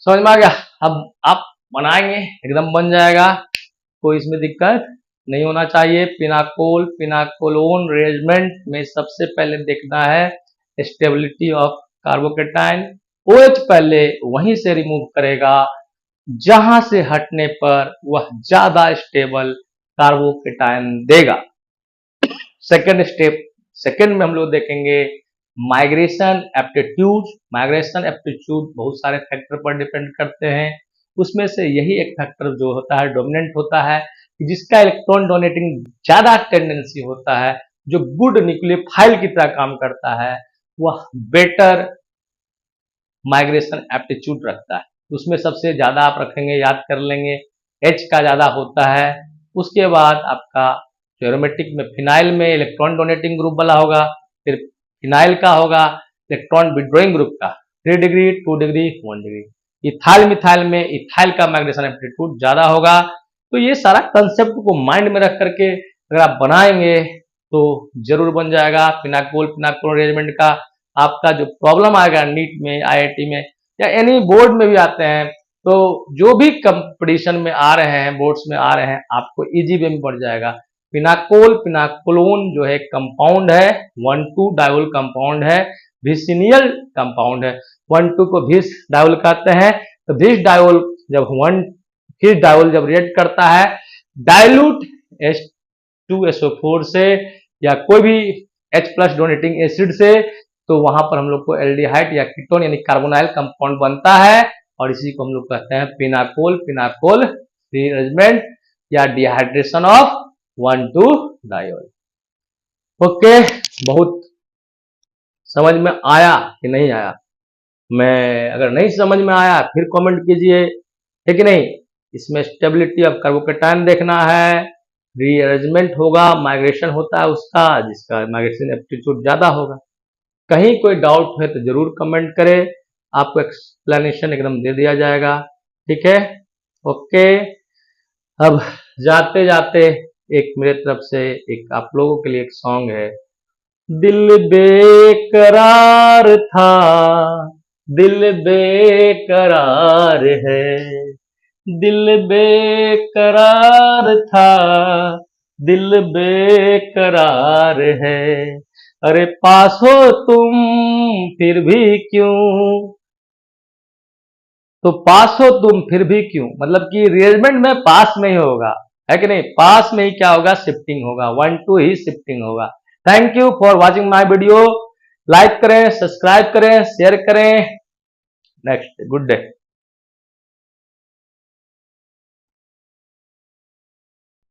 समझ में आ गया। अब आप बनाएंगे एकदम बन जाएगा, कोई इसमें दिक्कत नहीं होना चाहिए। पिनाकोल पिनाकोलोन रेजमेंट में सबसे पहले देखना है स्टेबिलिटी ऑफ कार्बोकेटाइन। OH पहले वहीं से रिमूव करेगा जहां से हटने पर वह ज्यादा स्टेबल कार्बोकेटाइन देगा। सेकेंड स्टेप, सेकेंड में हम लोग देखेंगे माइग्रेशन एप्टीट्यूड। माइग्रेशन एप्टीट्यूड बहुत सारे फैक्टर पर डिपेंड करते हैं, उसमें से यही एक फैक्टर जो होता है डोमिनेंट होता है, जिसका इलेक्ट्रॉन डोनेटिंग ज्यादा टेंडेंसी होता है, जो गुड न्यूक्लियोफाइल की तरह काम करता है, वह बेटर माइग्रेशन एप्टीट्यूड रखता है। उसमें सबसे ज्यादा आप रखेंगे, याद कर लेंगे, H का ज्यादा होता है। उसके बाद आपका एरोमेटिक में फिनाइल में इलेक्ट्रॉन डोनेटिंग ग्रुप वाला होगा, फिर फिनाइल का होगा इलेक्ट्रॉन विड्रॉइंग ग्रुप का 3 degree 2 degree 1 degree. Ethyl methyl में इथाइल का माइग्रेशन एप्टीट्यूड ज्यादा होगा। तो ये सारा कंसेप्ट को माइंड में रख करके अगर आप बनाएंगे तो जरूर बन जाएगा। पिनाकोल पिनाकोल अरेंजमेंट का आपका जो प्रॉब्लम आएगा नीट में, IIT में या एनी बोर्ड में भी आते हैं, तो जो भी कंपटीशन में आ रहे हैं, बोर्ड्स में आ रहे हैं, आपको इजी वे में पड़ जाएगा। पिनाकोल पिनाकोलोन जो है कंपाउंड है, 1,2 डायोल कंपाउंड है, विसिनियल कंपाउंड है। 1,2 को विस डायोल कहते हैं। तो विस डायोल जब विस डायोल जब रिएक्ट करता है डाइल्यूट H2SO4 से या कोई भी H+ डोनेटिंग एसिड से, तो वहां पर हम लोग को एल्डिहाइड या कीटोन यानी कार्बोनाइल कंपाउंड बनता है, और इसी को हम लोग कहते हैं पिनाकोल पिनाकोल रीअरेंजमेंट या डिहाइड्रेशन ऑफ 1,2 डायोल। ओके, बहुत समझ में आया कि नहीं आया? मैं अगर नहीं समझ में आया फिर कमेंट कीजिए, है कि नहीं। इसमें स्टेबिलिटी ऑफ कार्बोकेटाइन देखना है, रीअरेंजमेंट होगा, माइग्रेशन होता है उसका, जिसका माइग्रेशन एप्टीट्यूड ज्यादा होगा। कहीं कोई डाउट है तो जरूर कमेंट करें। आपको एक्सप्लेनेशन एकदम दे दिया जाएगा। ठीक है, ओके। अब जाते जाते एक मेरे तरफ से एक आप लोगों के लिए एक सॉन्ग है। दिल बेकरार था, दिल बेकरार है, दिल बेकरार था, दिल बेकरार है, अरे पास हो तुम फिर भी क्यों, तो पास हो तुम फिर भी क्यों, मतलब कि रिअरेंजमेंट में पास में ही होगा, है कि नहीं, पास में ही क्या होगा, शिफ्टिंग होगा, 1 2 ही शिफ्टिंग होगा। Thank you for watching my video. Like करें, सब्सक्राइब करें, शेयर करें। Next, good day.